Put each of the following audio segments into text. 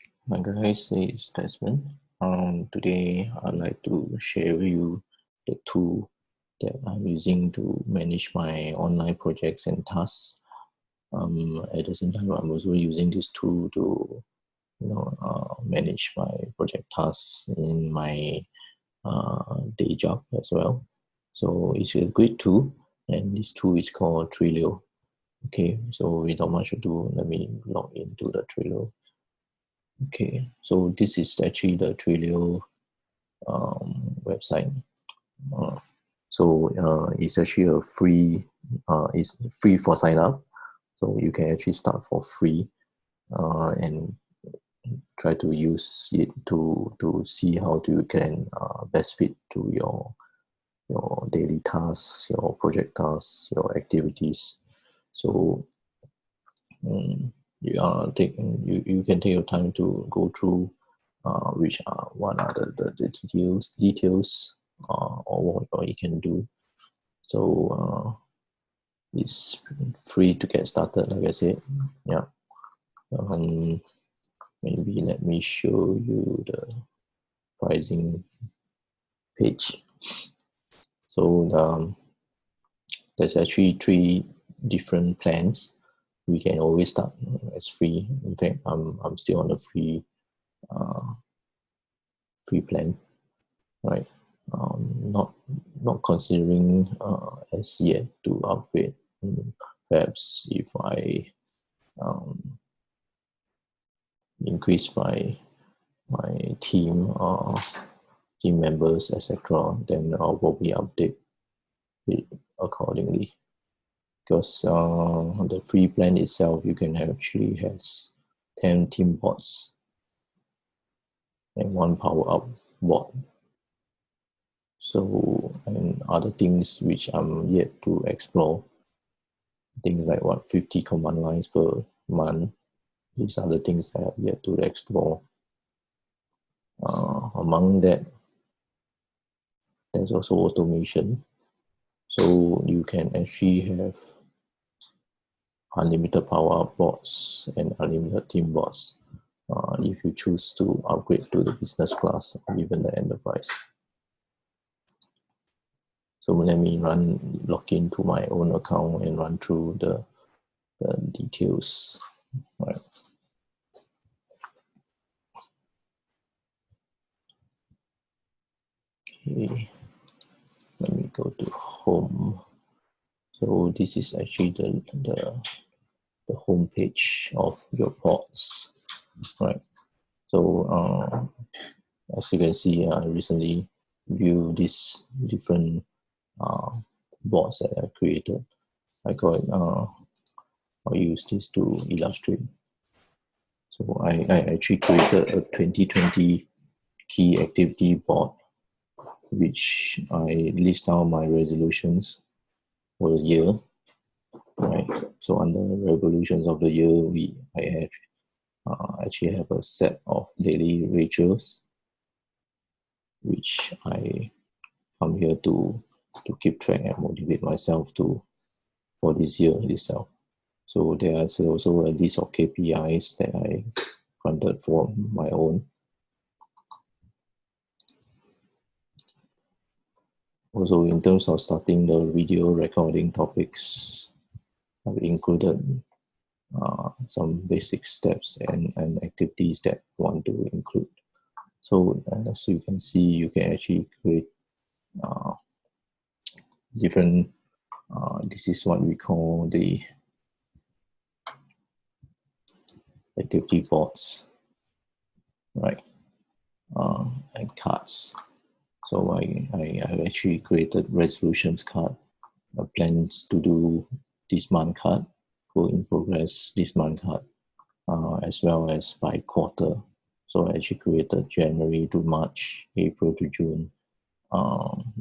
Hi guys, it's Desmond. Today I'd like to share with you the tool that I'm using to manage my online projects and tasks. At the same time, I'm also using this tool to, manage my project tasks in my day job as well. So it's a great tool, and this tool is called Trello. Okay, so without much ado, let me log into the Trello. Okay, so this is actually the Trello website. Uh, it's actually a free, it's free for sign up. So you can actually start for free and try to use it to see how you can best fit to your daily tasks, your project tasks, your activities. So you can take your time to go through which are what are the details or what you can do. So it's free to get started, like I said. Yeah. Maybe let me show you the pricing page. So there's actually 3 different plans. We can always start as free. In fact, I'm still on the free plan, right? Not considering as yet to upgrade. Perhaps if I increase my team team members, etc., then I'll probably update it accordingly. Because the free plan itself, you can actually has 10 team bots and 1 power up bot. So, and other things which I'm yet to explore, things like 50 command lines per month. These are the things I have yet to explore. Among that, there's also automation. So you can actually have unlimited power up bots and unlimited team bots if you choose to upgrade to the business class or even the enterprise. So let me log into my own account and run through the details. Right. Okay, let me go to home. So this is actually the home page of your bots, right? So as you can see, I recently viewed these different bots that I created. I call it, I'll use this to illustrate. So I actually created a 2020 key activity bot, which I list out my resolutions for the year, right? So under resolutions of the year, I have actually have a set of daily rituals, which I come here to keep track and motivate myself for this year itself. So there's also a list of KPIs that I granted for my own. Also, in terms of starting the video recording topics, I've included some basic steps and activities that I want to include. So as you can see, you can actually create different, this is what we call the activity boards, right? And cards. So I have actually created resolutions card, plans to do this month card, go in progress this month card, as well as by quarter. So I actually created January to March, April to June,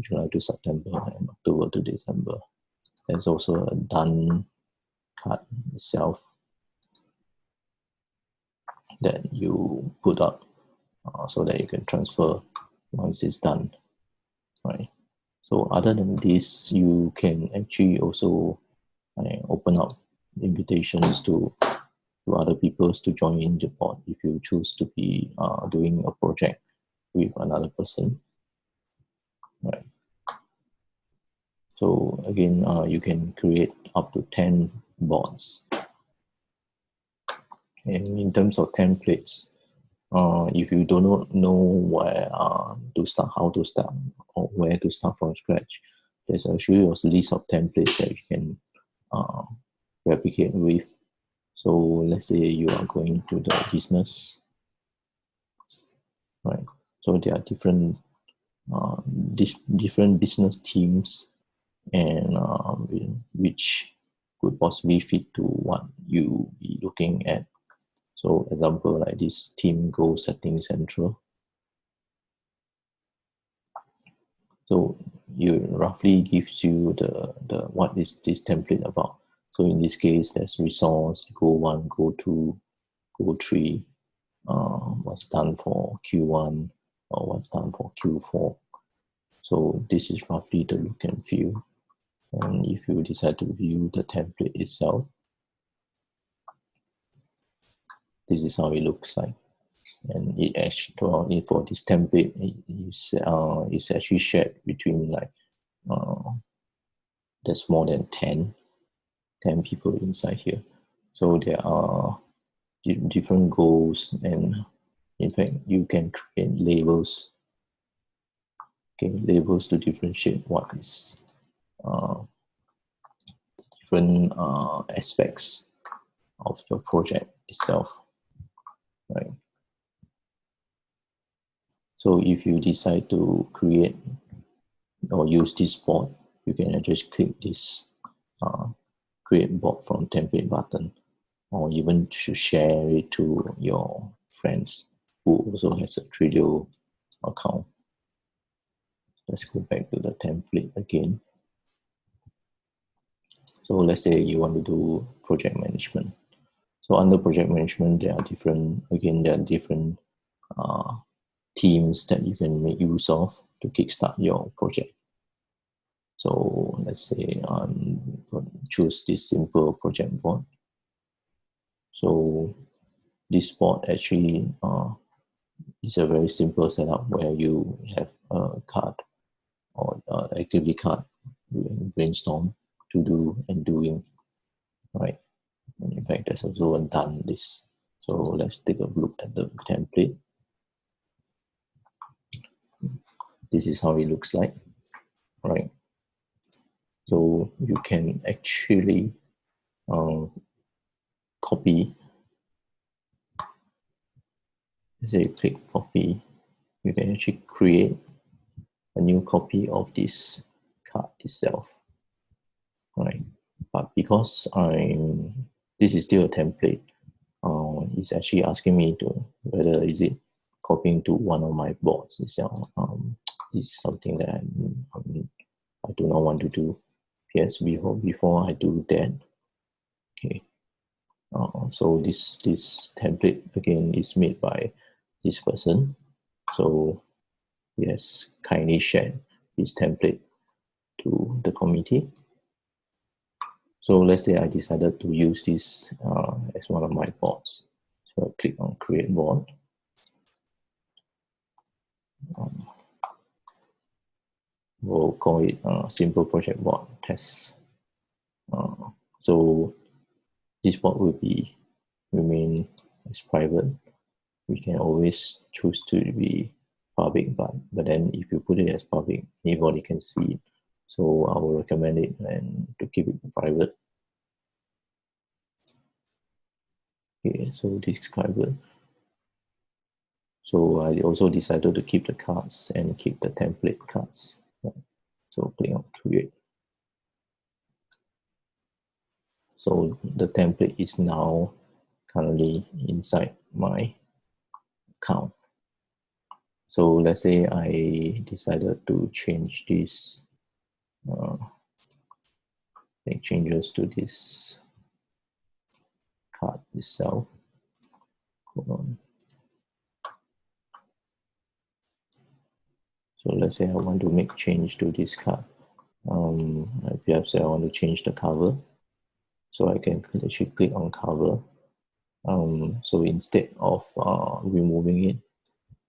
July to September, and October to December. There's also a done card itself that you put up so that you can transfer once it's done, right? So other than this, you can actually also open up invitations to to other people to join in the board if you choose to be doing a project with another person, right? So again, you can create up to 10 boards. And in terms of templates, if you do not know where to start, how to start, or where to start from scratch, there's actually a list of templates that you can replicate with. So let's say you are going to the business, right? So there are different different business teams, and which could possibly fit to what you be looking at. So example, like this team goal setting central. So you roughly gives you the what is this template about. So in this case, there's resource, goal 1, goal 2, goal 3, what's done for Q1 or what's done for Q4. So this is roughly the look and feel. And if you decide to view the template itself, this is how it looks like. And it actually, for this template, it's actually shared between like there's more than 10 people inside here. So there are different goals, and in fact you can create labels. Okay, labels to differentiate what is different aspects of your project itself, right? So if you decide to create or use this board, you can just click this create board from template button, or even to share it to your friends who also has a Trello account. Let's go back to the template again. So let's say you want to do project management. So under project management, there are different teams that you can make use of to kickstart your project. So let's say choose this simple project board. So this board actually is a very simple setup where you have a card or activity card, brainstorm, to do, and doing, right? And in fact, there's also a done list. So let's take a look at the template. This is how it looks like, right? So you can actually copy. Say click copy, you can actually create a new copy of this card itself, right? But because this is still a template, it's actually asking me to whether is it copying to one of my boards itself. This is something that I do not want to do. Yes, before I do that, okay. So this template again is made by this person. So he has kindly shared his template to the committee. So let's say I decided to use this as one of my boards. So I click on create board. We'll call it simple project board test. So this board will remain as private. We can always choose to be public, but then if you put it as public, anybody can see it. So I will recommend it and to keep it private. Okay, so this is private. So I also decided to keep the cards and keep the template cards. So click on create. So the template is now currently inside my account. So let's say I decided to change this, make changes to this card itself. Hold on. So let's say I want to make change to this card. Perhaps I want to change the cover. So I can actually click on cover So instead of removing it,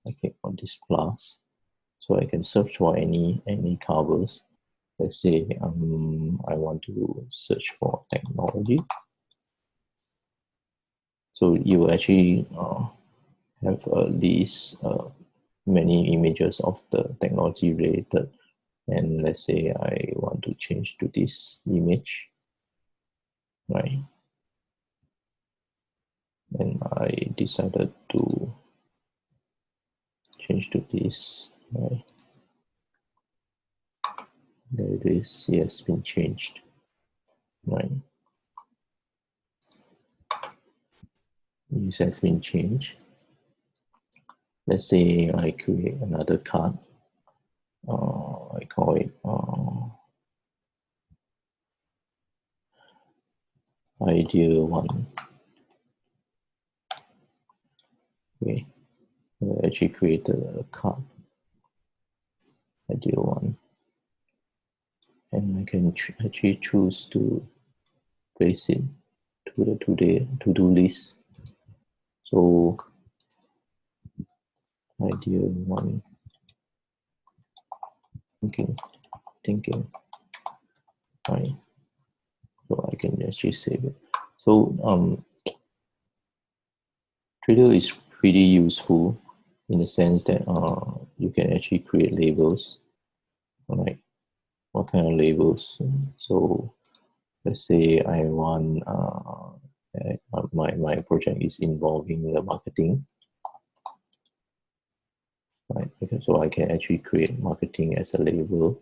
I click on this plus, so I can search for any covers. Let's say I want to search for technology. So you will actually have a list, many images of the technology related. And let's say I want to change to this image, right? And I decided to change to this, right? There it is. It has been changed, right? This has been changed. Let's say I create another card. I call it idea one. Okay, I actually created a card, idea one, and I can actually choose to place it to the to-do list. So idea one, thinking, right? So I can actually save it. So Trello is pretty useful in the sense that you can actually create labels, right? What kind of labels? So let's say I want my project is involving the marketing, right? So I can actually create marketing as a label,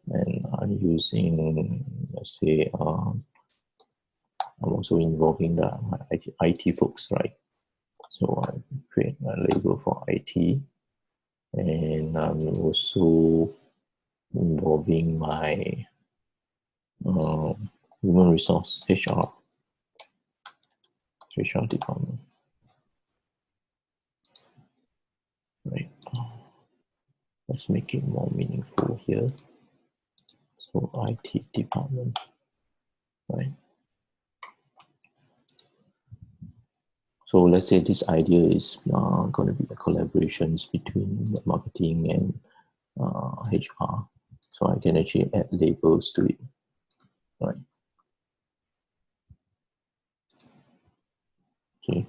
and I'm using, let's say, I'm also involving the IT folks, right? So I create a label for IT, and I'm also involving my human resource HR department, right? Let's make it more meaningful here. So IT department, right? So let's say this idea is going to be a collaborations between the marketing and HR. So I can actually add labels to it, right? Okay.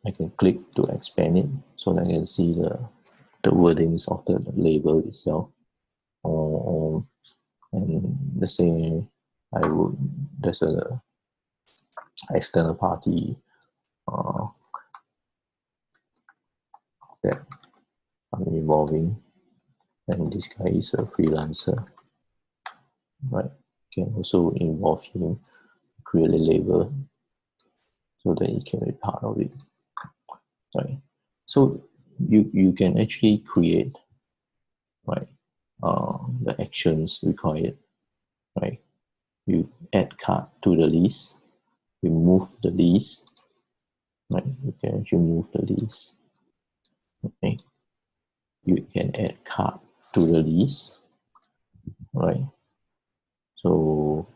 I can click to expand it so that I can see the wordings of the label itself. And let's say there's a external party that I'm involving, and this guy is a freelancer, right? Can also involve him, create a label so that he can be part of it, right? So you can actually create, right, the actions required, right? You add card to the list, you move the list, right? You can actually move the list, okay? You can add card to the list, right? So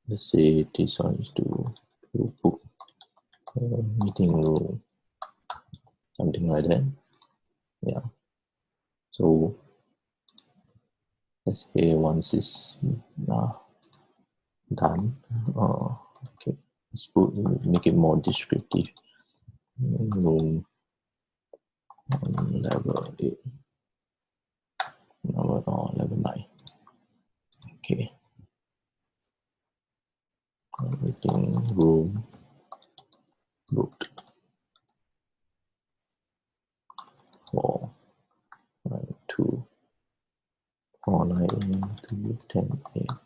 let's say this one is to book a meeting room, something like that. Yeah. So let's say once it's done, okay, let's make it more descriptive. Room level 8, level 9. Okay. Meeting room booked for 9 to 10 a.m.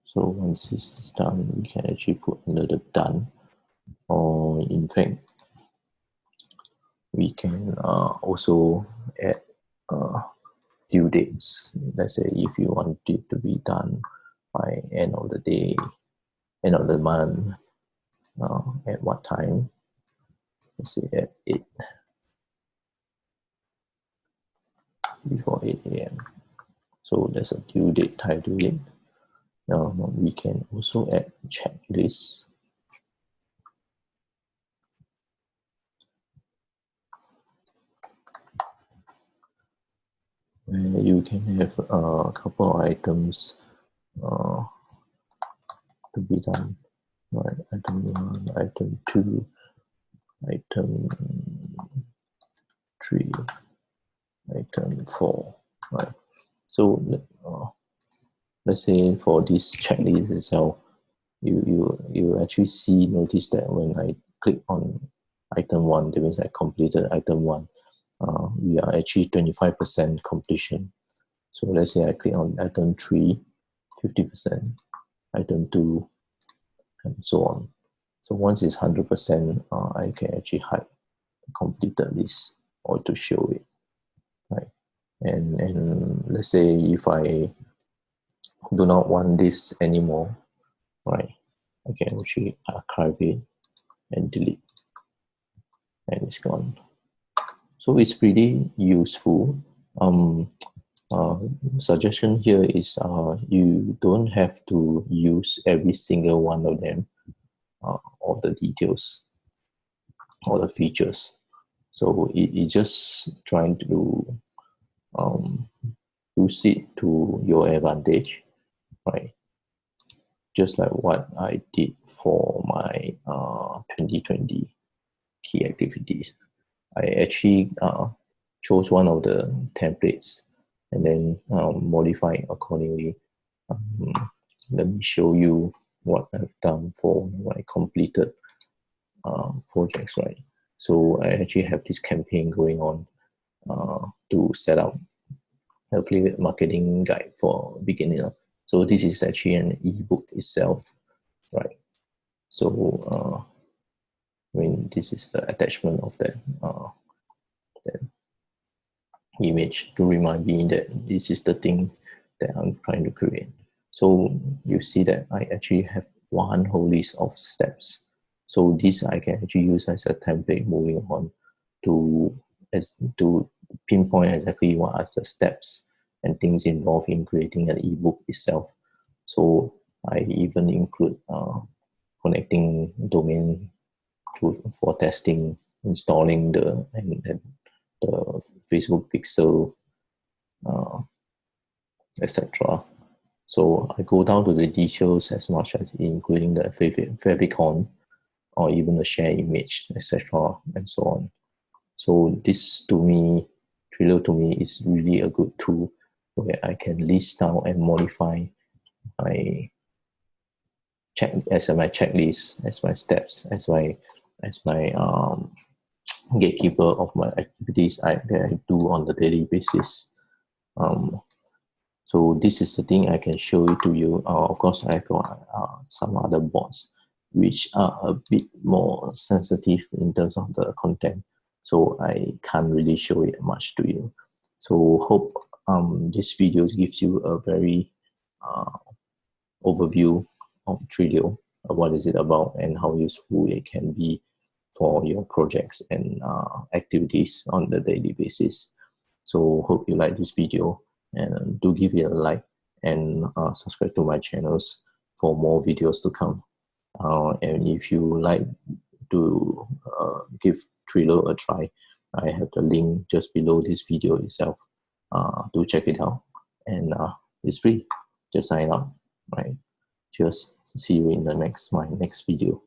So once this is done, we can actually put another done, or in fact, we can also add due dates. Let's say if you want it to be done by end of the day, end of the month, at what time? Let's say at 8, before 8 a.m. So there's a due date, time due date. Now we can also add checklists. Where you can have a couple of items to be done. Right, item 1, item 2, item 3, item 4. Right. So let's say for this checklist itself, you actually notice that when I click on item 1, that means I completed item 1. We are actually 25% completion. So let's say I click on item 3, 50%, item 2, and so on. So once it's 100%, I can actually hide the completed list or to show it, right? And let's say if I do not want this anymore, right, I can actually archive it and delete, and it's gone. So it's pretty useful. Suggestion here is you don't have to use every single one of them, all the details, all the features. So it's just trying to use it to your advantage, right? Just like what I did for my 2020 key activities. I actually chose one of the templates and then modify it accordingly. Let me show you what I've done for my completed projects, right? So I actually have this campaign going on to set up affiliate marketing guide for beginner. So this is actually an ebook itself, right? So this is the attachment of that image to remind me that this is the thing that I'm trying to create. So you see that I actually have one whole list of steps. So this I can actually use as a template moving on to pinpoint exactly what are the steps and things involved in creating an ebook itself. So I even include connecting domain for testing, installing the Facebook pixel, etc. So I go down to the details as much as including the favicon or even the share image, etc. and so on. So this to me, Trello to me is really a good tool where I can list down and modify my my checklist, as my steps, as my gatekeeper of my activities that I do on the daily basis. So this is the thing I can show it to you. Of course, I've got some other bots which are a bit more sensitive in terms of the content. So I can't really show it much to you. So hope this video gives you a very overview of Trello, what is it about and how useful it can be for your projects and activities on the daily basis. So hope you like this video, and do give it a like and subscribe to my channels for more videos to come. And if you like to give Trello a try, I have the link just below this video itself. Do check it out, and it's free. Just sign up, right? Just see you in my next video.